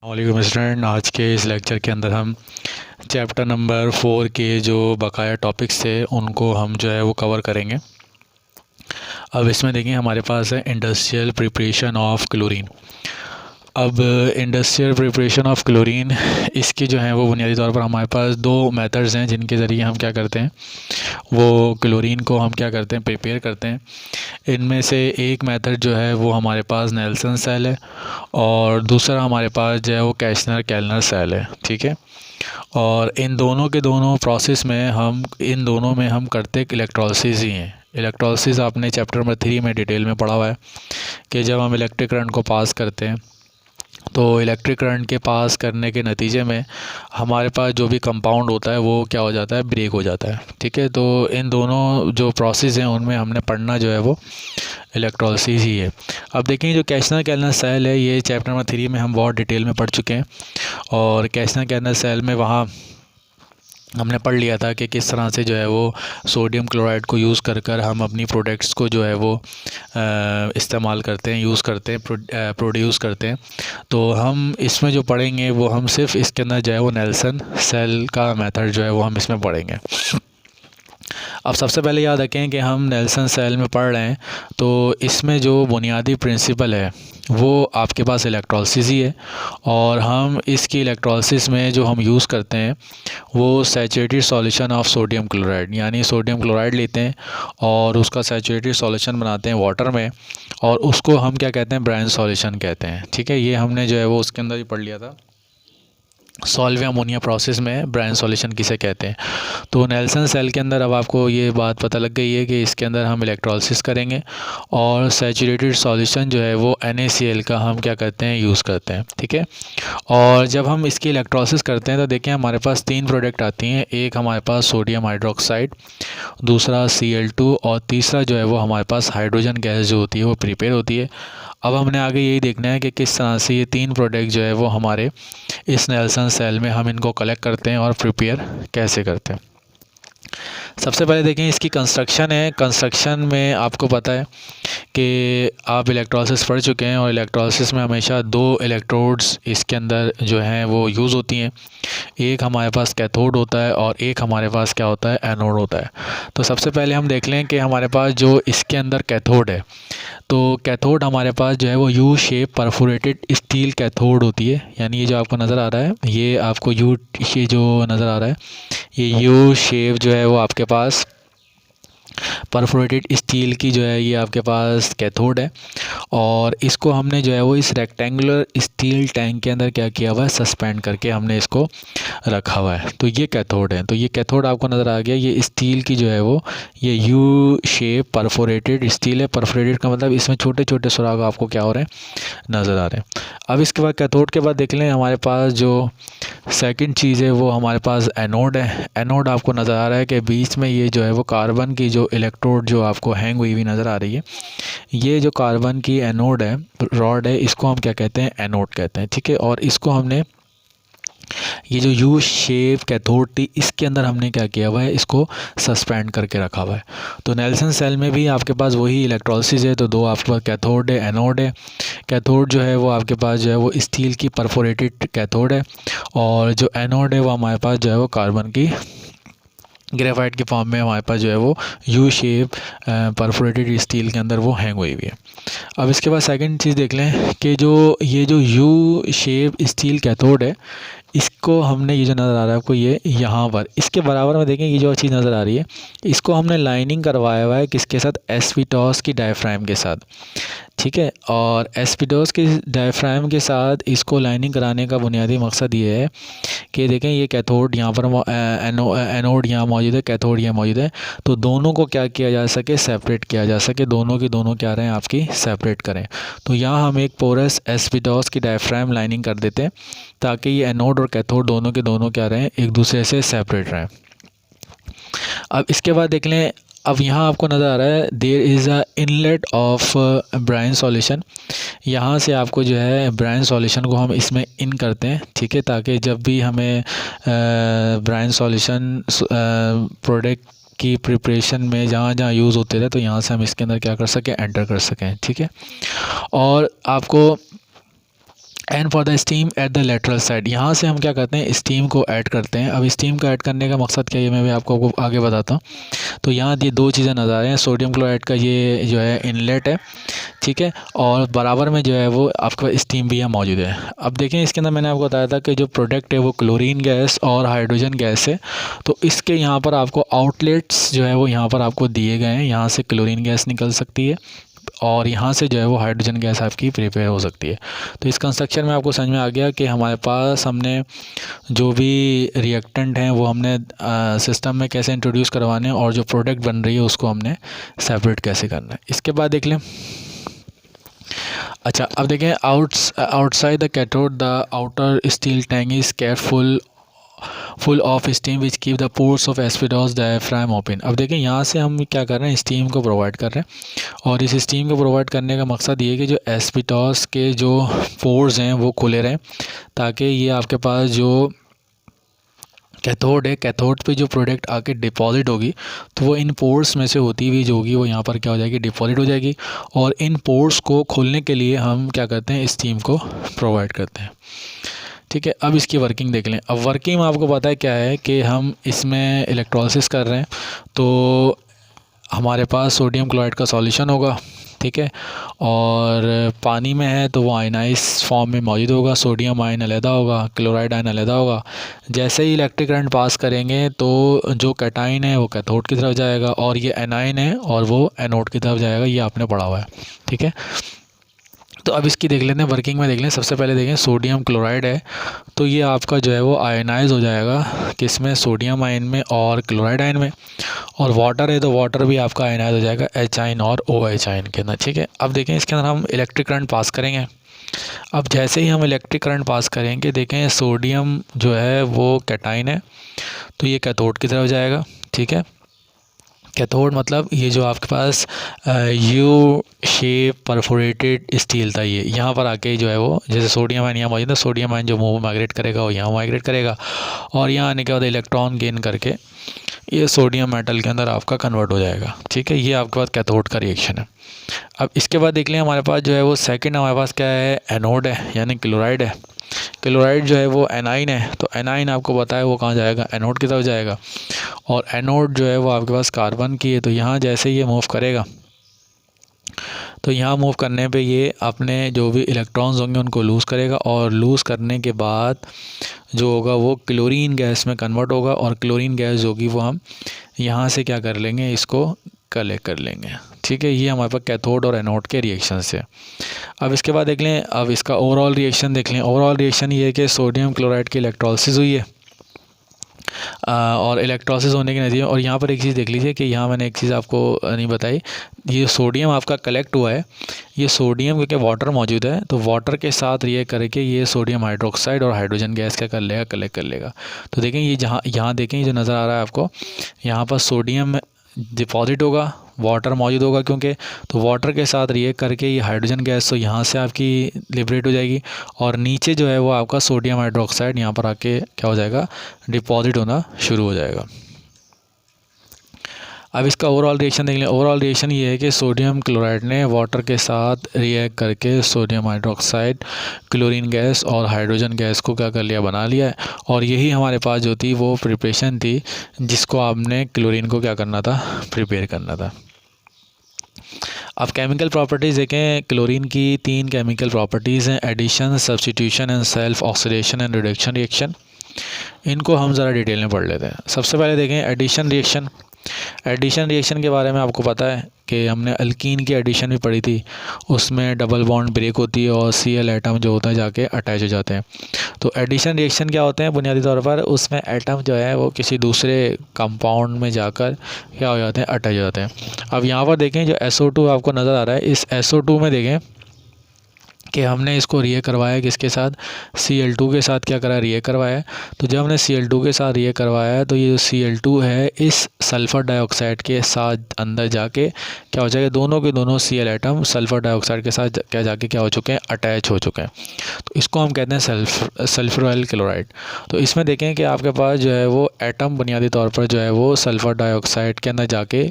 वालेकुम स्टूडेंट। आज के इस लेक्चर के अंदर हम चैप्टर नंबर 4 के जो बकाया टॉपिक्स थे उनको हम जो है वो कवर करेंगे। अब इसमें देखिए हमारे पास है इंडस्ट्रियल प्रिपरेशन ऑफ क्लोरीन। अब इंडस्ट्रियल प्रिपरेशन ऑफ क्लोरीन इसकी जो है वो बुनियादी तौर पर हमारे पास दो मेथड्स हैं जिनके ज़रिए हम क्या करते हैं वो क्लोरीन को हम क्या करते हैं प्रिपेयर करते हैं। इनमें से एक मेथड जो है वो हमारे पास नेल्सन सेल है और दूसरा हमारे पास जो है वो कैशनर केल्नर सेल है। ठीक है, और इन दोनों के दोनों प्रोसेस में हम करते इलेक्ट्रोलिसिस ही हैं। इलेक्ट्रोलिसिस आपने चैप्टर नंबर 3 में डिटेल में पढ़ा हुआ है कि जब हम इलेक्ट्रिक करंट को पास करते हैं तो इलेक्ट्रिक करंट के पास करने के नतीजे में हमारे पास जो भी कंपाउंड होता है वो क्या हो जाता है, ब्रेक हो जाता है। ठीक है, तो इन दोनों जो प्रोसेस हैं उनमें हमने पढ़ना जो है वो इलेक्ट्रोलिसिस ही है। अब देखें जो कैशनर केल्नर सेल है ये चैप्टर नंबर 3 में हम बहुत डिटेल में पढ़ चुके हैं और कैशनर केल्नर सेल में वहाँ हमने पढ़ लिया था कि किस तरह से जो है वो सोडियम क्लोराइड को यूज़ कर हम अपनी प्रोडक्ट्स को जो है वो इस्तेमाल करते हैं, यूज़ करते हैं, प्रोड्यूस करते हैं। तो हम इसमें जो पढ़ेंगे वो हम सिर्फ इसके अंदर जो है वो नेल्सन सेल का मेथड जो है वो हम इसमें पढ़ेंगे। अब सबसे पहले याद रखें कि हम नेल्सन सेल में पढ़ रहे हैं तो इसमें जो बुनियादी प्रिंसिपल है वो आपके पास इलेक्ट्रोलिसिस ही है और हम इसकी इलेक्ट्रोलिसिस में जो हम यूज़ करते हैं वो saturated solution of sodium chloride, यानी सोडियम क्लोराइड लेते हैं और उसका सैचुरेटेड सॉल्यूशन बनाते हैं वाटर में और उसको हम क्या कहते हैं, ब्राइन सॉल्यूशन कहते हैं। ठीक है, ये हमने जो है वो उसके अंदर ही पढ़ लिया था, सॉल्व अमोनिया प्रोसेस में ब्राइन सॉल्यूशन किसे कहते हैं। तो नेल्सन सेल के अंदर अब आपको ये बात पता लग गई है कि इसके अंदर हम इलेक्ट्रोलिसिस करेंगे और सैचुरेटेड सॉल्यूशन जो है वो NaCl का हम क्या करते हैं, यूज़ करते हैं। ठीक है, और जब हम इसकी इलेक्ट्रोलिसिस करते हैं तो देखें हमारे पास 3 प्रोडक्ट आती हैं। एक हमारे पास सोडियम हाइड्रोक्साइड, दूसरा Cl2 और तीसरा जो है वो हमारे पास हाइड्रोजन गैस जो होती है वो प्रिपेयर होती है। अब हमने आगे यही देखना है कि किस तरह से ये 3 प्रोडक्ट जो है वो हमारे इस नेल्सन सेल में हम इनको कलेक्ट करते हैं और प्रिपेयर कैसे करते हैं। सबसे पहले देखें इसकी कंस्ट्रक्शन है। कंस्ट्रक्शन में आपको पता है कि आप इलेक्ट्रोलिसिस पढ़ चुके हैं और इलेक्ट्रोलिसिस में हमेशा 2 इलेक्ट्रोड्स इसके अंदर जो हैं वो यूज़ होती हैं। एक हमारे पास कैथोड होता है और एक हमारे पास क्या होता है, एनोड होता है। तो सबसे पहले हम देख लें कि हमारे पास जो इसके अंदर कैथोड है तो कैथोड हमारे पास जो है वो U shape perforated steel cathode होती है, यानी ये जो आपको नज़र आ रहा है ये आपको ये जो नज़र आ रहा है ये यू शेप जो है वो आपके पास परफोरेटेड स्टील की जो है ये आपके पास कैथोड है और इसको हमने जो है वो इस रेक्टेंगुलर स्टील टैंक के अंदर क्या किया हुआ है, सस्पेंड करके हमने इसको रखा हुआ है। तो ये कैथोड है। तो ये कैथोड आपको नज़र आ गया, ये स्टील की जो है वो ये यू शेप परफोरेटेड स्टील है। परफोरेटेड का मतलब इसमें छोटे छोटे सुराग आपको क्या हो रहे हैं, नज़र आ रहे हैं। अब इसके बाद कैथोड के बाद देख लें हमारे पास जो सेकंड चीज़ है वो हमारे पास एनोड है। एनोड आपको नज़र आ रहा है कि बीच में ये जो है वो कार्बन की जो इलेक्ट्रोड जो आपको हैंग हुई नज़र आ रही है, ये जो कार्बन की एनोड है, रॉड है, इसको हम क्या कहते हैं, एनोड कहते हैं। ठीक है, और इसको हमने ये जो यू शेप कैथोड थी इसके अंदर हमने क्या किया हुआ है, इसको सस्पेंड करके रखा हुआ है। तो नेल्सन सेल में भी आपके पास वही इलेक्ट्रोलिसिस है। तो 2 आपके पास कैथोड है, एनोड है। कैथोड जो है वो आपके पास जो है वो स्टील की परफोरेटेड कैथोड है और जो एनोड है वो हमारे पास जो है वो कार्बन की ग्रेफाइट के फॉर्म में हमारे पास जो है वो यू शेप परफोरेटेड स्टील के अंदर वो हैंग हुई है। अब इसके बाद सेकंड चीज़ देख लें कि ये जो यू शेप स्टील कैथोड है इसको हमने, ये जो नज़र आ रहा है आपको ये यहाँ पर इसके बराबर में देखें ये जो चीज़ नज़र आ रही है इसको हमने लाइनिंग करवाया हुआ है किसके साथ, एस्पिटॉस की डायफ्राम के साथ। ठीक है, और एस्पिटॉस की डायफ्राम के साथ इसको लाइनिंग कराने का बुनियादी मकसद ये है कि देखें ये कैथोड यहाँ पर एनोड यहाँ मौजूद है, कैथोड यहाँ मौजूद है। तो दोनों को क्या किया जा सके, सेपरेट किया जा सके, दोनों की दोनों क्या रहें आपकी सेपरेट करें। तो यहाँ हम एक पोरस एस्पिटॉस की डायफ्राम लाइनिंग कर देते हैं ताकि ये एनोड और कैथोड दोनों के दोनों क्या रहें, एक दूसरे से सेपरेट रहें। अब इसके बाद देख लें, अब यहाँ आपको नज़र आ रहा है there is a inlet of brine solution. यहाँ से आपको जो है ब्राइन सॉल्यूशन को हम इसमें इन करते हैं। ठीक है, ताकि जब भी हमें ब्राइन सॉल्यूशन प्रोडक्ट की प्रिपरेशन में जहाँ जहाँ यूज़ होते थे तो यहाँ से हम इसके अंदर क्या कर सकें, एंटर कर सकें। ठीक है, और आपको and for the steam at the lateral side, यहाँ से हम क्या करते हैं, स्टीम को ऐड करते हैं। अब स्टीम को ऐड करने का मकसद क्या है, मैं भी आपको आगे बताता हूँ। तो यहाँ ये दो चीज़ें नज़र आ रही हैं, सोडियम क्लोराइड का ये जो है इनलेट है, ठीक है, और बराबर में जो है वो आपका स्टीम भी यहाँ मौजूद है। अब देखें इसके अंदर मैंने आपको बताया था कि जो प्रोडक्ट है वो क्लोरीन गैस और हाइड्रोजन गैस है। तो इसके यहाँ पर आपको आउटलेट्स जो है वो यहाँ पर आपको दिए गए हैं। यहाँ से क्लोरीन गैस निकल सकती है और यहाँ से जो है वो हाइड्रोजन गैस आपकी प्रिपेयर हो सकती है। तो इस कंस्ट्रक्शन में आपको समझ में आ गया कि हमारे पास हमने जो भी रिएक्टेंट हैं वो हमने सिस्टम में कैसे इंट्रोड्यूस करवाने हैं और जो प्रोडक्ट बन रही है उसको हमने सेपरेट कैसे करना है। इसके बाद देख लें। अच्छा, अब देखें outside the cathode the outer steel tank is careful full of steam which keep the pores of asbestos diaphragm open. अब देखें यहाँ से हम क्या कर रहे हैं, स्टीम को प्रोवाइड कर रहे हैं और इस स्टीम को प्रोवाइड करने का मकसद ये है कि जो एस्पिडोस के जो पोर्स हैं वो खुले रहें, ताकि ये आपके पास जो कैथोड है, कैथोड पे जो प्रोडक्ट आके डिपॉजिट होगी तो वो इन पोर्स में से होती हुई जो होगी वो यहाँ पर क्या हो जाएगी, डिपॉजिट हो जाएगी। और इन पोर्स को खोलने के लिए हम क्या करते हैं, स्टीम को प्रोवाइड करते हैं, ठीक है। अब इसकी वर्किंग देख लें। अब वर्किंग में आपको पता है क्या है कि हम इसमें इलेक्ट्रोलिसिस कर रहे हैं, तो हमारे पास सोडियम क्लोराइड का सॉल्यूशन होगा, ठीक है, और पानी में है तो वो आयनाइज फॉर्म में मौजूद होगा। सोडियम आयन अलहदा होगा, क्लोराइड आयन अलहदा होगा। जैसे ही इलेक्ट्रिक करंट पास करेंगे तो जो कैटाइन है वो कैथोड की तरफ जाएगा और ये एनाइन है और वो एनोड की तरफ जाएगा। ये आपने पढ़ा हुआ है, ठीक है। तो अब इसकी देख लेते हैं, वर्किंग में देख लें। सबसे पहले देखें सोडियम क्लोराइड है तो ये आपका जो है वो आयनाइज हो जाएगा, किसमें, सोडियम आयन में और क्लोराइड आयन में। और वाटर है तो वाटर भी आपका आयनाइज हो जाएगा एच आयन और ओ एच आयन के अंदर, ठीक है। अब देखें इसके अंदर हम इलेक्ट्रिक करंट पास करेंगे। अब जैसे ही हम इलेक्ट्रिक करंट पास करेंगे, देखें सोडियम जो है वो कैटाइन है तो ये कैथोड की तरफ जाएगा, ठीक है। कैथोड मतलब ये जो आपके पास यू शेप परफोरेटेड स्टील था, ये यहाँ पर आके जो है वो, जैसे सोडियम आयन यहाँ मौजूद है, सोडियम आयन जो मूव माइग्रेट करेगा वो यहाँ माइग्रेट करेगा और यहाँ आने के बाद इलेक्ट्रॉन गेन करके ये सोडियम मेटल के अंदर आपका कन्वर्ट हो जाएगा, ठीक है। ये आपके पास कैथोड का रिएक्शन है। अब इसके बाद देख लें, हमारे पास जो है वो सेकेंड हमारे पास क्या है, एनोड है, यानी क्लोराइड है। क्लोराइड जो है वो एनाइन है, तो एनाइन आपको पता है वो कहाँ जाएगा, एनोड की तरफ जाएगा। और एनोड जो है वो आपके पास कार्बन की है, तो यहाँ जैसे ये मूव करेगा तो यहाँ मूव करने पे ये अपने जो भी इलेक्ट्रॉन्स होंगे उनको लूज़ करेगा और लूज़ करने के बाद जो होगा वो क्लोरीन गैस में कन्वर्ट होगा और क्लोरीन गैस होगी वो हम यहाँ से क्या कर लेंगे, इसको कलेक्ट कर लेंगे, ठीक है। ये हमारे पास कैथोड और एनोड के रिएक्शन से। अब इसके बाद देख लें, अब इसका ओवरऑल रिएक्शन देख लें। ओवरऑल रिएक्शन ये है कि सोडियम क्लोराइड की इलेक्ट्रोलिसिस हुई है और इलेक्ट्रोलिसिस होने के नतीजे, और यहाँ पर एक चीज़ देख लीजिए कि यहाँ मैंने एक चीज़ आपको नहीं बताई, ये सोडियम आपका कलेक्ट हुआ है। ये सोडियम क्योंकि वाटर मौजूद है तो वाटर के साथ रिएक्ट करके ये सोडियम हाइड्रोक्साइड और हाइड्रोजन गैस क्या कर लेगा, कलेक्ट कर लेगा। तो देखें ये यहाँ देखें जो नज़र आ रहा है आपको, यहाँ पर सोडियम डिपॉजिट होगा, वाटर मौजूद होगा क्योंकि, तो वाटर के साथ रिएक्ट करके ये हाइड्रोजन गैस तो यहाँ से आपकी लिबरेट हो जाएगी और नीचे जो है वो आपका सोडियम हाइड्रोक्साइड यहाँ पर आके क्या हो जाएगा, डिपॉजिट होना शुरू हो जाएगा। अब इसका ओवरऑल रिएक्शन देख लें। ओवरऑल रिएक्शन ये है कि सोडियम क्लोराइड ने वाटर के साथ रिएक्ट करके सोडियम हाइड्रोक्साइड, क्लोरीन गैस और हाइड्रोजन गैस को क्या कर लिया, बना लिया है। और यही हमारे पास जो थी वो प्रिपरेशन थी जिसको आपने क्लोरीन को क्या करना था, प्रिपेयर करना था। अब केमिकल प्रॉपर्टीज़ देखें। क्लोरीन की 3 केमिकल प्रॉपर्टीज़ हैं, addition, substitution and self oxidation and reduction reaction. इनको हम ज़रा डिटेल में पढ़ लेते हैं। सबसे पहले देखें एडिशन रिएक्शन। एडिशन रिएक्शन के बारे में आपको पता है कि हमने अल्कीन की एडिशन भी पढ़ी थी, उसमें डबल बॉन्ड ब्रेक होती है और Cl एटम जो होता है जाके अटैच हो जाते हैं। तो एडिशन रिएक्शन क्या होते हैं, बुनियादी तौर पर उसमें एटम जो है वो किसी दूसरे कंपाउंड में जाकर क्या हो जाते हैं, अटैच हो जाते हैं। अब यहाँ पर देखें जो SO2 आपको नज़र आ रहा है, इस SO2 में देखें कि हमने इसको रिएक्ट करवाया किसके साथ, Cl2 के साथ क्या करा, रिएक्ट करवाया। तो जब हमने Cl2 के साथ रिएक्ट करवाया तो ये जो Cl2 है इस सल्फ़र डाइऑक्साइड के साथ अंदर जाके क्या हो जाएगा, दोनों के दोनों Cl एटम सल्फ़र डाइऑक्साइड के साथ क्या जाके क्या हो चुके हैं, अटैच हो चुके हैं। तो इसको हम कहते हैं सल्फ्यूराइल क्लोराइड। तो इसमें देखें कि आपके पास जो है वो एटम बुनियादी तौर पर जो है वो सल्फ़र डाइऑक्साइड के अंदर जाके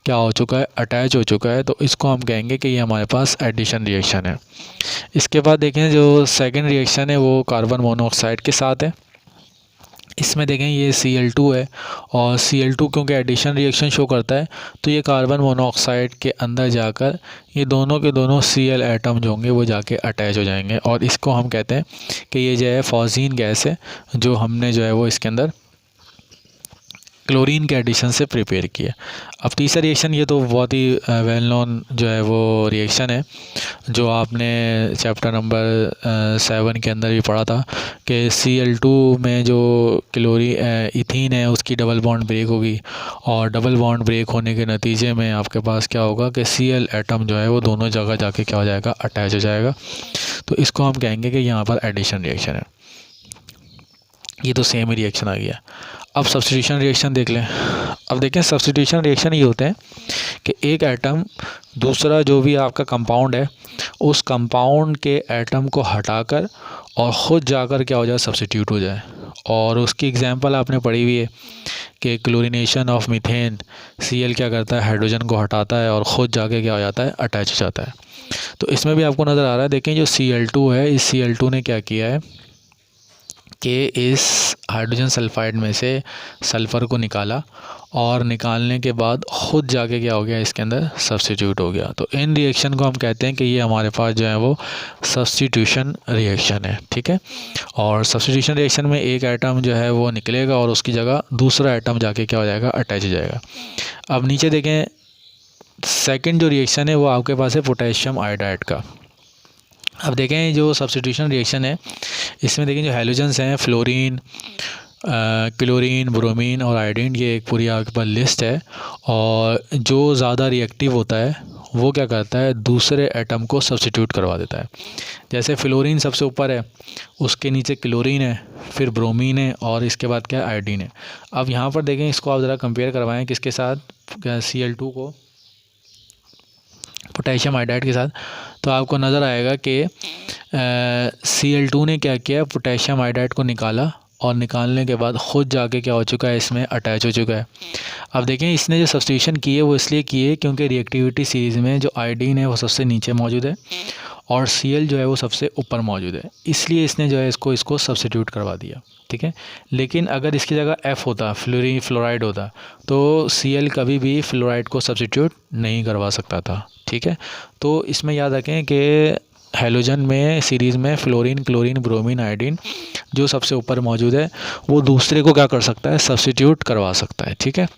क्या हो चुका है, अटैच हो चुका है। तो इसको हम कहेंगे कि ये हमारे पास एडिशन रिएक्शन है। इसके बाद देखें जो सेकंड रिएक्शन है वो कार्बन मोनोऑक्साइड के साथ है। इसमें देखें ये Cl2 है और Cl2 क्योंकि एडिशन रिएक्शन शो करता है तो ये कार्बन मोनोऑक्साइड के अंदर जाकर ये दोनों के दोनों Cl एटम जो होंगे वो जाके अटैच हो जाएंगे और इसको हम कहते हैं कि ये जो है फॉजीन गैस है जो हमने जो है वो इसके अंदर क्लोरीन के एडिशन से प्रिपेयर किया। अब तीसरा रिएक्शन ये तो बहुत ही वेल नोन जो है वो रिएक्शन है जो आपने चैप्टर नंबर 7 के अंदर भी पढ़ा था कि Cl2 में जो इथीन है उसकी डबल बॉन्ड ब्रेक होगी और डबल बॉन्ड ब्रेक होने के नतीजे में आपके पास क्या होगा कि Cl एटम जो है वो दोनों जगह जाके क्या हो जाएगा, अटैच हो जाएगा। तो इसको हम कहेंगे कि यहाँ पर एडिशन रिएक्शन है। ये तो सेम ही रिएक्शन आ गया। अब सब्स्टिट्यूशन रिएक्शन देख लें। अब देखें सब्स्टिट्यूशन रिएक्शन ये होते हैं कि एक एटम दूसरा जो भी आपका कंपाउंड है उस कंपाउंड के एटम को हटाकर और ख़ुद जाकर क्या हो जाए, सब्स्टिट्यूट हो जाए। और उसकी एग्जांपल आपने पढ़ी हुई है कि क्लोरीनेशन ऑफ मीथेन, Cl क्या करता है, हाइड्रोजन को हटाता है और ख़ुद जाके क्या हो जाता है, अटैच हो जाता है। तो इसमें भी आपको नज़र आ रहा है, देखें जो Cl2 है इस Cl2 ने क्या किया है कि इस हाइड्रोजन सल्फाइड में से सल्फ़र को निकाला और निकालने के बाद ख़ुद जाके क्या हो गया, इसके अंदर सब्स्टिट्यूट हो गया। तो इन रिएक्शन को हम कहते हैं कि ये हमारे पास जो है वो सब्स्टिट्यूशन रिएक्शन है, ठीक है। और सब्स्टिट्यूशन रिएक्शन में एक एटम जो है वो निकलेगा और उसकी जगह दूसरा एटम जाके क्या हो जाएगा, अटैच हो जाएगा। अब नीचे देखें सेकेंड जो रिएक्शन है वो आपके पास है पोटेशियम आयोडाइड का। अब देखें जो सब्स्टिट्यूशन रिएक्शन है इसमें देखें जो हैलोजेंस हैं फ्लोरीन, क्लोरीन, ब्रोमीन और आयोडीन, ये एक पूरी आपके पास लिस्ट है। और जो ज़्यादा रिएक्टिव होता है वो क्या करता है, दूसरे एटम को सब्स्टिट्यूट करवा देता है। जैसे फ्लोरीन सबसे ऊपर है, उसके नीचे क्लोरीन है, फिर ब्रोमीन है और इसके बाद क्या है, आयोडीन है। अब यहाँ पर देखें इसको आप ज़रा कंपेयर करवाएं किसके साथ, Cl2 को पोटेशियम आयोडाइड के साथ, तो आपको नज़र आएगा कि Cl2 ने क्या किया, पोटेशियम आयोडाइड को निकाला और निकालने के बाद ख़ुद जाके क्या हो चुका है, इसमें अटैच हो चुका है। अब देखें इसने जो सब्स्टिट्यूशन की है वो इसलिए की है क्योंकि रिएक्टिविटी सीरीज़ में जो आयोडीन है वो सबसे नीचे मौजूद है और Cl जो है वो सबसे ऊपर मौजूद है, इसलिए इसने जो है इसको सब्स्टिट्यूट करवा दिया, ठीक है। लेकिन अगर इसकी जगह F होता, फ्लोराइड होता, तो Cl कभी भी फ्लोराइड को सब्स्टिट्यूट नहीं करवा सकता था, ठीक है। तो इसमें याद रखें कि हैलोजन में सीरीज़ में फ्लोरीन, क्लोरीन, ब्रोमीन, आयोडीन जो सबसे ऊपर मौजूद है वो दूसरे को क्या कर सकता है, सब्स्टिट्यूट करवा सकता है, ठीक है।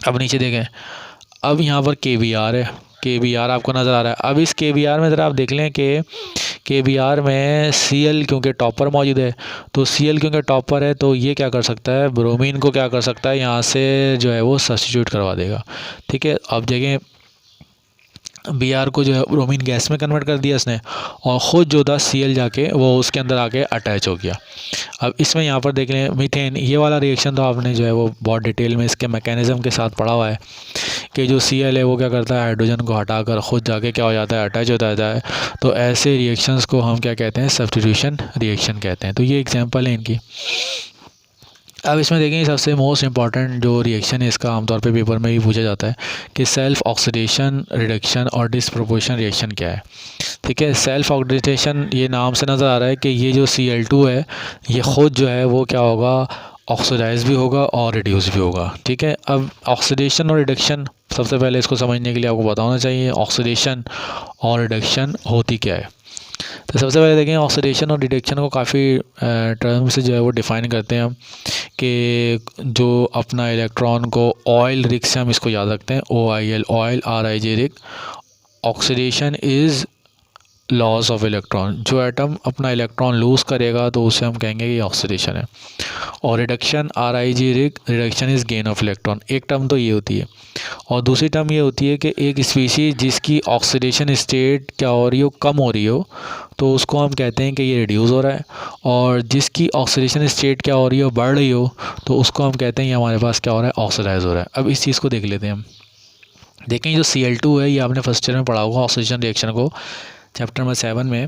अब नीचे देखें, अब यहाँ पर KBr है, KBr आपको नज़र आ रहा है। अब इस KBr में ज़रा आप देख लें कि KBr में Cl क्योंकि टॉपर मौजूद है, तो Cl क्योंकि टॉपर है तो ये क्या कर सकता है, ब्रोमीन को क्या कर सकता है, यहाँ से जो है वो सब्स्टिट्यूट करवा देगा, ठीक है। अब देखें Br को जो है ब्रोमीन गैस में कन्वर्ट कर दिया इसने और ख़ुद जो था Cl जाके वो उसके अंदर आके अटैच हो गया। अब इसमें यहाँ पर देख लें मीथेन, ये वाला रिएक्शन तो आपने जो है वो बहुत डिटेल में इसके मैकेनिज़्म के साथ पढ़ा हुआ है कि जो Cl है वो क्या करता है, हाइड्रोजन को हटाकर ख़ुद जाके क्या हो जाता है, अटैच हो जाता है। तो ऐसे रिएक्शंस को हम क्या कहते हैं, सब्स्टिट्यूशन रिएक्शन कहते हैं। तो ये एग्जाम्पल है इनकी। अब इसमें देखें सबसे मोस्ट इंपॉर्टेंट जो रिएक्शन है इसका आमतौर पे पेपर में भी पूछा जाता है कि सेल्फ ऑक्सीडेशन रिडक्शन और डिसप्रोपोर्शन रिएक्शन क्या है, ठीक है। सेल्फ ऑक्सीडेशन ये नाम से नज़र आ रहा है कि ये जो Cl2 है ये ख़ुद जो है वो क्या होगा, ऑक्सीडाइज भी होगा और रिड्यूस भी होगा, ठीक है। अब ऑक्सीडेशन और रिडक्शन सबसे पहले इसको समझने के लिए आपको पता होना चाहिए ऑक्सीडेशन और रिडक्शन होती क्या है। तो सबसे पहले देखें ऑक्सीडेशन और रिडक्शन को काफ़ी टर्म से जो है वो डिफ़ाइन करते हैं हम कि जो अपना इलेक्ट्रॉन को ऑयल रिक से हम इसको याद रखते हैं, OIL, oil, RIJ Rick. Oxidation is loss of electron, जो एटम अपना इलेक्ट्रॉन लूज़ करेगा तो उसे हम कहेंगे कि ऑक्सीडेशन है। और reduction, RIJ Rick, reduction is gain of electron. एक टर्म तो ये होती है और दूसरी टर्म ये होती है कि एक स्पीशीज़ जिसकी ऑक्सीडेशन स्टेट क्या हो रही हो, कम हो रही हो, तो उसको हम कहते हैं कि ये रिड्यूस हो रहा है। और जिसकी ऑक्सीडेशन स्टेट क्या हो रही हो, बढ़ रही हो, तो उसको हम कहते हैं ये हमारे पास क्या हो रहा है, ऑक्सीडाइज हो रहा है। अब इस चीज़ को देख लेते हैं हम। देखें जो Cl2 है ये आपने फर्स्ट ईयर में पढ़ा होगा ऑक्सीडेशन रिएक्शन को। चैप्टर नंबर 7 में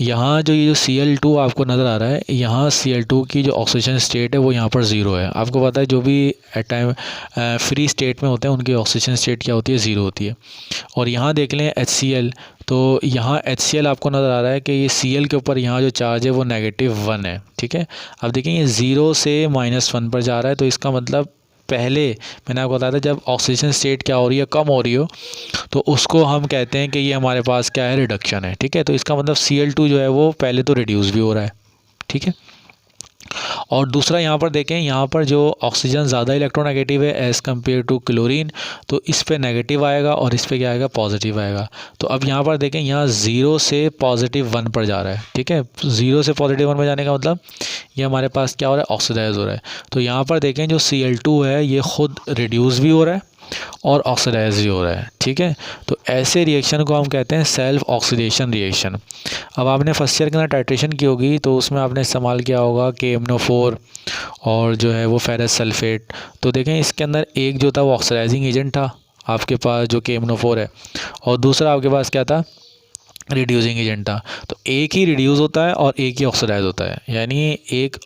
यहाँ जो ये जो Cl2 आपको नज़र आ रहा है, यहाँ Cl2 की जो ऑक्सीजन स्टेट है वो यहाँ पर ज़ीरो है। आपको पता है जो भी एटम फ्री स्टेट में होते हैं उनकी ऑक्सीजन स्टेट क्या होती है, ज़ीरो होती है। और यहाँ देख लें HCl, तो यहाँ HCl आपको नज़र आ रहा है कि ये Cl के ऊपर यहाँ जो चार्ज है वो -1 है, ठीक है। अब देखिए ये 0 से -1 पर जा रहा है, तो इसका मतलब पहले मैंने आपको बताया था जब ऑक्सीजन स्टेट क्या हो रही है, कम हो रही हो, तो उसको हम कहते हैं कि ये हमारे पास क्या है, रिडक्शन है, ठीक है। तो इसका मतलब Cl2 जो है वो पहले तो रिड्यूस भी हो रहा है, ठीक है। और दूसरा यहाँ पर देखें, यहाँ पर जो ऑक्सीजन ज़्यादा इलेक्ट्रोनेगेटिव है एज़ कम्पेयर टू क्लोरीन, तो इस पे नेगेटिव आएगा और इस पे क्या आएगा, पॉजिटिव आएगा। तो अब यहाँ पर देखें, यहाँ 0 से +1 पर जा रहा है, ठीक है। 0 से +1 पर जाने का मतलब ये हमारे पास क्या हो रहा है, ऑक्सीडाइज हो रहा है। तो यहाँ पर देखें जो Cl2 है ये ख़ुद रिड्यूस भी हो रहा है और ऑक्सीडाइज भी हो रहा है, ठीक है। तो ऐसे रिएक्शन को हम कहते हैं सेल्फ ऑक्सीडेशन रिएक्शन। अब आपने फर्स्ट ईयर के अंदर टाइट्रेशन की होगी, तो उसमें आपने इस्तेमाल किया होगा KMnO4 और जो है वो फेरस सल्फेट। तो देखें इसके अंदर एक जो था वो ऑक्सीडाइजिंग एजेंट था आपके पास जो KMnO4 है, और दूसरा आपके पास क्या था, रिड्यूसिंग एजेंट था। तो एक ही रिड्यूस होता है और एक ही ऑक्सीडाइज होता है, यानी एक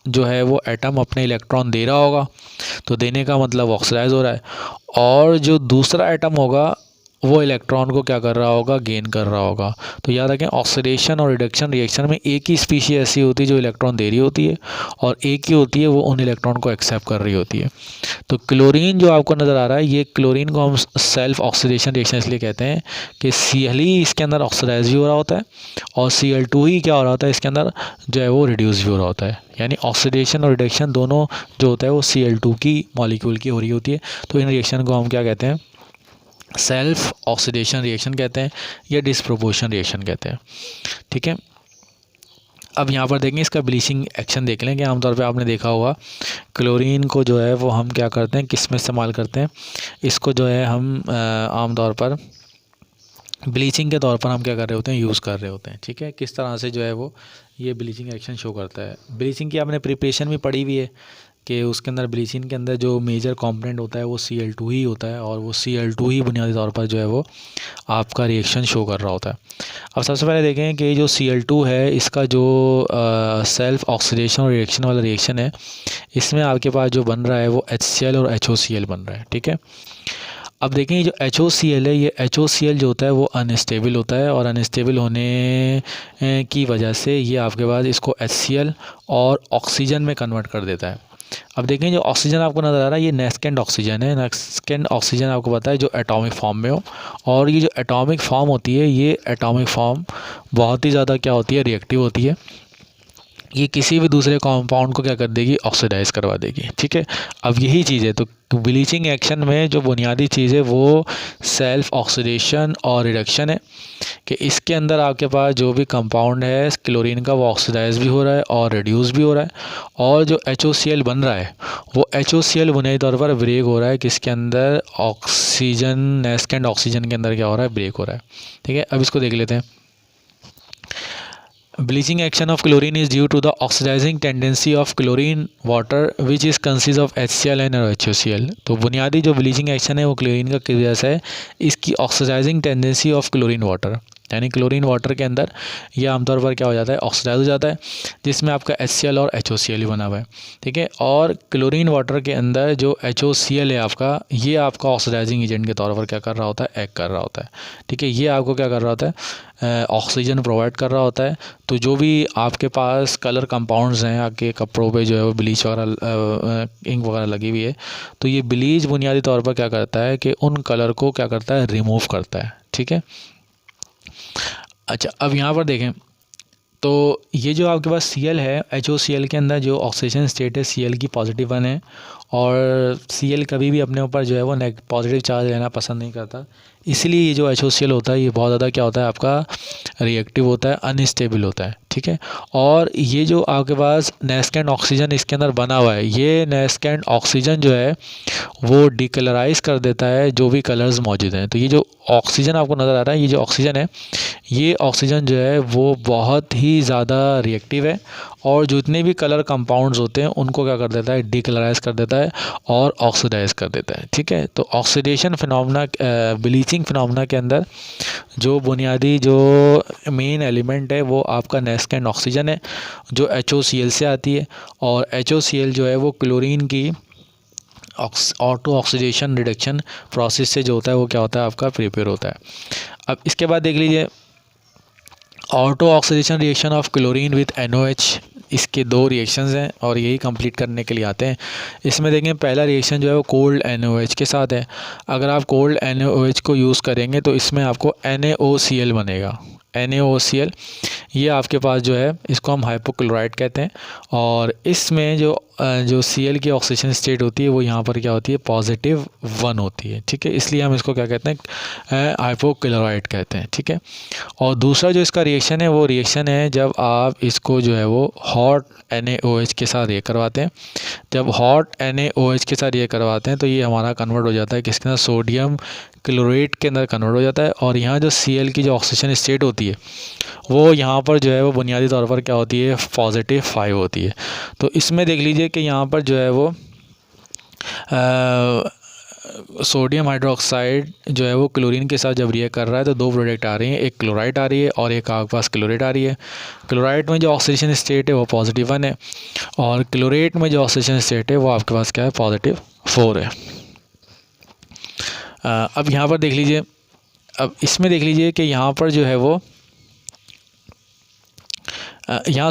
जो है वो एटम अपने इलेक्ट्रॉन दे रहा होगा, तो देने का मतलब ऑक्सीडाइज हो रहा है, और जो दूसरा एटम होगा वो इलेक्ट्रॉन को क्या कर रहा होगा, गेन कर रहा होगा। तो याद रखें ऑक्सीडेशन और रिडक्शन रिएक्शन में एक ही स्पीशीज ऐसी होती है जो इलेक्ट्रॉन दे रही होती है, और एक ही होती है वो उन इलेक्ट्रॉन को एक्सेप्ट कर रही होती है। तो क्लोरीन जो आपको नज़र आ रहा है, ये क्लोरीन को हम सेल्फ ऑक्सीडेशन रिएक्शन इसलिए कहते हैं कि Cl ही इसके अंदर ऑक्सीडाइज भी हो रहा होता है और Cl2 ही क्या हो रहा होता है, इसके अंदर जो है वो रिड्यूस भी हो रहा होता है। यानी ऑक्सीडेशन और रिडक्शन दोनों जो होता है वो Cl2 की मॉलिक्यूल की हो रही होती है। तो इन रिएक्शन को हम क्या कहते हैं, सेल्फ ऑक्सीडेशन रिएक्शन कहते हैं या डिस्प्रोपोर्शन रिएक्शन कहते हैं, ठीक है। अब यहाँ पर देखेंगे इसका ब्लीचिंग एक्शन देख लें कि आमतौर पे आपने देखा होगा क्लोरीन को जो है वो हम क्या करते हैं, किस में इस्तेमाल करते हैं, इसको जो है हम आमतौर पर ब्लीचिंग के तौर पर हम क्या कर रहे होते हैं, यूज़ कर रहे होते हैं, ठीक है। किस तरह से जो है वो ये ब्लीचिंग एक्शन शो करता है। ब्लीचिंग की आपने प्रिपरेशन भी पढ़ी हुई है कि उसके अंदर ब्लीचिंग के अंदर जो मेजर कंपोनेंट होता है वो Cl2 ही होता है, और वो Cl2 ही बुनियादी तौर पर जो है वो आपका रिएक्शन शो कर रहा होता है। अब सबसे पहले देखें कि जो Cl2 है इसका जो सेल्फ ऑक्सीडेशन और रिएक्शन वाला रिएक्शन है, इसमें आपके पास जो बन रहा है वो HCl और HOCl बन रहा है, ठीक है। अब देखें ये जो HOCl है, ये HOCl जो होता है वो अनस्टेबल होता है, और अनस्टेबल होने की वजह से ये आपके पास इसको HCl और ऑक्सीजन में कन्वर्ट कर देता है। अब देखें जो ऑक्सीजन आपको नज़र आ रहा है ये नेस्केंड ऑक्सीजन है। नेस्केंड ऑक्सीजन आपको पता है जो एटॉमिक फॉर्म में हो, और ये जो एटॉमिक फॉर्म होती है ये एटॉमिक फॉर्म बहुत ही ज़्यादा क्या होती है, रिएक्टिव होती है। ये किसी भी दूसरे कंपाउंड को क्या कर देगी, ऑक्सीडाइज करवा देगी, ठीक है। अब यही चीज़ है, तो ब्लीचिंग एक्शन में जो बुनियादी चीज़ है वो सेल्फ ऑक्सीडेशन और रिडक्शन है, कि इसके अंदर आपके पास जो भी कंपाउंड है क्लोरीन का वो ऑक्सीडाइज भी हो रहा है और रिड्यूस भी हो रहा है, और जो HOCl बन रहा है वो HOCl बुनियादी तौर पर ब्रेक हो रहा है, किसके अंदर, ऑक्सीजन नेस्केंड ऑक्सीजन के अंदर क्या हो रहा है, ब्रेक हो रहा है, ठीक है। अब इसको देख लेते हैं। Bleaching action of chlorine is due to the oxidizing tendency of chlorine water which is consists of HCl and HOCl। तो बुनियादी जो ब्लीचिंग एक्शन है वो क्लोरीन का किस वजह से है, इसकी oxidizing tendency of chlorine water, यानी क्लोरीन वाटर के अंदर ये आमतौर पर क्या हो जाता है, ऑक्सीडाइज हो जाता है, जिसमें आपका HCl और HOCl ही बना हुआ है, ठीक है। और क्लोरीन वाटर के अंदर जो HOCl है आपका, ये आपका ऑक्सीडाइजिंग एजेंट के तौर पर क्या कर रहा होता है, एक्ट कर रहा होता है, ठीक है। ये आपको क्या कर रहा होता है, ऑक्सीजन प्रोवाइड कर रहा होता है। तो जो भी आपके पास कलर कंपाउंड्स हैं आपके कपड़ों पे जो है वो ब्लीच वगैरह इंक वगैरह लगी हुई है, तो ये ब्लीच बुनियादी तौर पर क्या करता है कि उन कलर को क्या करता है, रिमूव करता है, ठीक है। अच्छा अब यहाँ पर देखें, तो ये जो आपके पास Cl है, HOCl के अंदर जो ऑक्सीजन स्टेट है Cl की +1 है, और Cl कभी भी अपने ऊपर जो है वो पॉजिटिव चार्ज लेना पसंद नहीं करता, इसलिए ये जो HOCl होता है ये बहुत ज़्यादा क्या होता है, आपका रिएक्टिव होता है, अनस्टेबल होता है, ठीक है। और ये जो आपके पास नेस्केंड ऑक्सीजन इसके अंदर बना हुआ है, ये नेस्केंड ऑक्सीजन जो है वो डिकलराइज कर देता है जो भी कलर्स मौजूद हैं। तो ये जो ऑक्सीजन आपको नज़र आ रहा है, ये जो ऑक्सीजन है, ये ऑक्सीजन जो है वो बहुत ही ज़्यादा रिएक्टिव है, और जितने भी कलर कंपाउंड्स होते हैं उनको क्या कर देता है, डीकलराइज कर देता है और ऑक्सीडाइज कर देता है। ठीक है, तो ऑक्सीडेशन फिनोमेना, ब्लीचिंग फिनोमेना के अंदर जो बुनियादी जो मेन एलिमेंट है वो आपका नेक्स्ट एंड ऑक्सीजन है, जो HOCl से आती है। और HOCl जो है वो क्लोरीन की ऑटो ऑक्सीडेशन रिडक्शन प्रोसेस से जो होता है वो क्या होता है, आपका प्रिपेयर होता है। अब इसके बाद देख लीजिए auto oxidation reaction of chlorine with NOH। इसके 2 रिएक्शंस हैं और यही कंप्लीट करने के लिए आते हैं। इसमें देखें पहला रिएक्शन जो है वो कोल्ड NOH के साथ है। अगर आप कोल्ड NOH को यूज़ करेंगे तो इसमें आपको NaOCl बनेगा। NaOCl ये आपके पास जो है इसको हम हाइपोक्लोराइड कहते हैं। और इसमें जो Cl की ऑक्सीजन स्टेट होती है वो यहाँ पर क्या होती है, +1 होती है। ठीक है, इसलिए हम इसको क्या कहते हैं, हाइपोक्लोराइड कहते हैं। ठीक है, और दूसरा जो इसका रिएक्शन है वो रिएक्शन है जब आप इसको जो है वो हॉट NaOH के साथ रिएक्ट करवाते हैं। जब हॉट NaOH के साथ रिएक्ट करवाते हैं तो ये हमारा कन्वर्ट हो जाता है किसके अंदर, सोडियम क्लोरेट के अंदर कन्वर्ट हो जाता है। और यहाँ जो Cl की जो ऑक्सीजन स्टेट होती है वो यहाँ पर जो है वो बुनियादी तौर पर क्या होती है, +5 होती है। तो इसमें देख लीजिए कि यहाँ पर जो है वो सोडियम हाइड्रोक्साइड जो है वो क्लोरीन के साथ जब रिएक्ट कर रहा है तो 2 प्रोडक्ट आ रही हैं, एक क्लोराइड आ रही है और एक आपके पास क्लोरेट आ रही है। क्लोराइड में जो ऑक्सीजन स्टेट है वो +1 है और क्लोरेट में जो ऑक्सीजन स्टेट है वो आपके पास क्या है, +4 है। अब यहाँ पर देख लीजिए, अब इसमें देख लीजिए कि यहाँ पर जो है वो यहाँ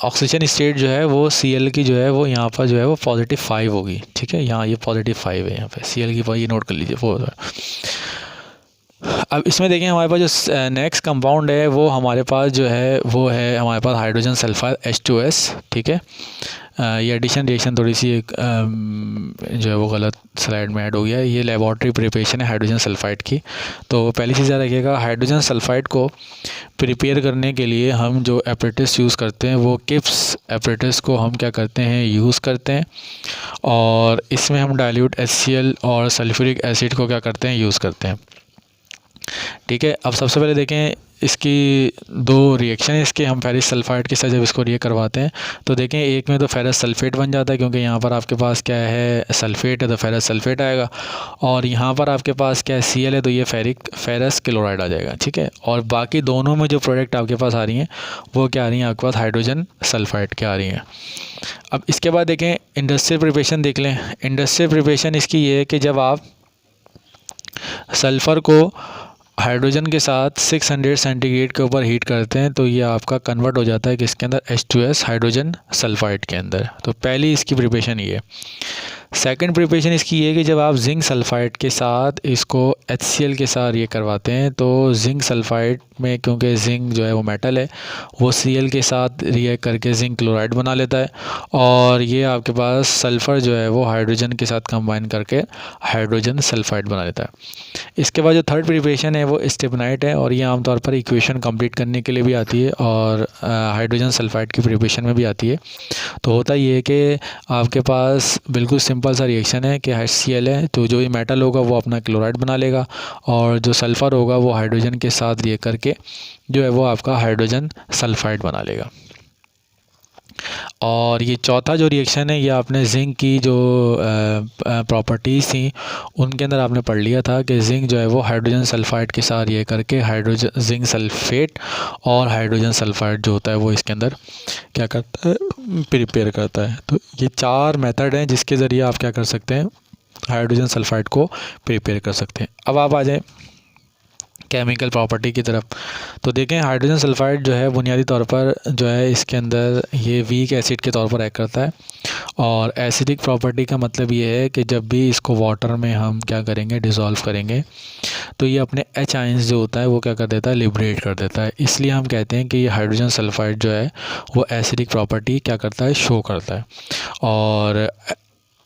ऑक्सीजन स्टेट जो है वो Cl की जो है वो यहाँ पर जो है वो +5 होगी। ठीक है, यहाँ ये +5 है, यहाँ पे Cl की ये नोट कर लीजिए 4। अब इसमें देखें हमारे पास जो नेक्स्ट कंपाउंड है वो हमारे पास जो है वो है हमारे पास हाइड्रोजन सल्फाइड H2S। ठीक है, ये एडिशन रिएक्शन थोड़ी सी एक जो है वो गलत स्लाइड में ऐड हो गया है। ये लेबॉर्ट्री प्रिपरेशन है हाइड्रोजन सल्फाइड की। तो पहली चीज़ याद रखिएगा, हाइड्रोजन सल्फाइड को प्रिपेयर करने के लिए हम जो एपरेटस यूज़ करते हैं वो किप्स एपरेटस को हम क्या करते हैं, यूज़ करते हैं। और इसमें हम डाइल्यूट HCl और सल्फ्यूरिक एसिड को क्या करते हैं, यूज़ करते हैं। ठीक है, अब सबसे पहले देखें इसकी 2 रिएक्शन है इसके, हम फेरस सल्फाइड के साथ जब इसको रिएक्ट करवाते हैं तो देखें एक में तो फेरस सल्फेट बन जाता है क्योंकि यहाँ पर आपके पास क्या है, सल्फेट है तो फेरस सल्फेट आएगा। और यहाँ पर आपके पास क्या है, Cl है तो ये फेरस क्लोराइड आ जाएगा। ठीक है, और बाकी दोनों में जो प्रोडक्ट आपके पास आ रही हैं वो क्या आ रही हैं, आपके पास हाइड्रोजन सल्फाइड क्या आ रही हैं। अब इसके बाद देखें इंडस्ट्रियल प्रिपरेशन देख लें। इंडस्ट्रियल प्रिपरेशन इसकी ये है कि जब आप सल्फ़र को हाइड्रोजन के साथ 600 सेंटीग्रेड के ऊपर हीट करते हैं तो ये आपका कन्वर्ट हो जाता है किसके अंदर, H2S हाइड्रोजन सल्फाइड के अंदर। तो पहली इसकी प्रिपरेशन ये है। सेकंड प्रिपरेशन इसकी ये है कि जब आप जिंक सल्फाइड के साथ इसको HCl के साथ ये करवाते हैं तो जिंक सल्फाइड में क्योंकि जिंक जो है वो मेटल है वो Cl के साथ रिएक्ट करके जिंक क्लोराइड बना लेता है और ये आपके पास सल्फ़र जो है वो हाइड्रोजन के साथ कंबाइन करके हाइड्रोजन सल्फाइड बना लेता है। इसके बाद जो थर्ड प्रिपरेशन है वो स्टेपनाइट है और ये आमतौर पर इक्वेशन कंप्लीट करने के लिए भी आती है और हाइड्रोजन सल्फाइड की प्रिपरेशन में भी आती है। तो होता ये है कि आपके पास बिल्कुल सिंपल सा रिएक्शन है कि HCl है तो जो ये मेटल होगा वो अपना क्लोराइड बना लेगा और जो सल्फ़र होगा वो हाइड्रोजन के साथ रिएक्ट करके जो है वो आपका हाइड्रोजन सल्फाइड बना लेगा। और ये चौथा जो रिएक्शन है ये आपने जिंक की जो प्रॉपर्टीज़ थी उनके अंदर आपने पढ़ लिया था कि जिंक जो है वो हाइड्रोजन सल्फाइड के साथ ये करके हाइड्रोजन जिंक सल्फेट और हाइड्रोजन सल्फाइड जो होता है वो इसके अंदर क्या करता है, प्रिपेयर करता है। तो ये 4 मेथड हैं जिसके ज़रिए आप क्या कर सकते हैं, हाइड्रोजन सल्फाइड को प्रिपेयर कर सकते हैं। अब आप आ जाएँ केमिकल प्रॉपर्टी की तरफ। तो देखें हाइड्रोजन सल्फाइड जो है बुनियादी तौर पर जो है इसके अंदर ये वीक एसिड के तौर पर एक्ट करता है और एसिडिक प्रॉपर्टी का मतलब ये है कि जब भी इसको वाटर में हम क्या करेंगे, डिज़ोल्व करेंगे तो ये अपने H आयंस जो होता है वो क्या कर देता है, लिबरेट कर देता है। इसलिए हम कहते हैं कि ये हाइड्रोजन सल्फाइड जो है वो एसिडिक प्रॉपर्टी क्या करता है, शो करता है। और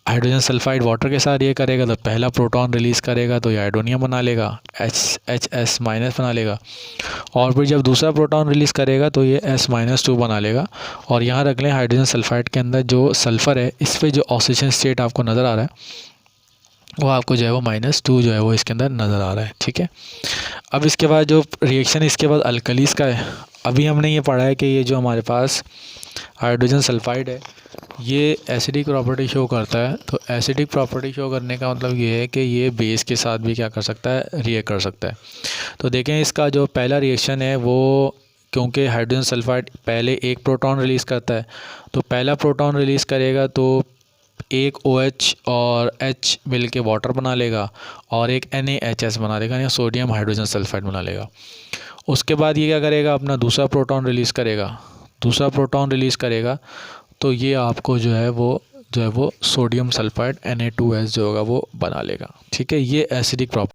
हाइड्रोजन सल्फाइड वाटर के साथ ये करेगा तो पहला प्रोटॉन रिलीज़ करेगा तो ये हाइड्रोनियम बना लेगा, HS- बना लेगा और फिर जब दूसरा प्रोटॉन रिलीज़ करेगा तो ये S-2 बना लेगा। और यहाँ रख लें हाइड्रोजन सल्फाइड के अंदर जो सल्फ़र है इस पर जो ऑक्सीजन स्टेट आपको नज़र आ रहा है वो आपको जो है वो -2 जो है वो इसके अंदर नज़र आ रहा है। ठीक है, अब इसके बाद जो रिएक्शन इसके बाद अल्कलीज़ का है, अभी हमने ये पढ़ा है कि ये जो हमारे पास हाइड्रोजन सल्फाइड है, ये एसिडिक प्रॉपर्टी शो करता है। तो एसिडिक प्रॉपर्टी शो करने का मतलब ये है कि ये बेस के साथ भी क्या कर सकता है, रिएक्ट कर सकता है। तो देखें इसका जो पहला रिएक्शन है वो, क्योंकि हाइड्रोजन सल्फाइड पहले एक प्रोटॉन रिलीज़ करता है, तो पहला प्रोटॉन रिलीज़ करेगा तो एक OH और H मिल के वाटर बना लेगा और एक NaHS बना लेगा, या सोडियम हाइड्रोजन सल्फाइड बना लेगा। उसके बाद ये क्या करेगा, अपना दूसरा प्रोटॉन रिलीज़ करेगा, तो ये आपको जो है वो सोडियम सल्फाइड Na2S जो होगा वो बना लेगा। ठीक है, ये एसिडिक प्रॉपर्टी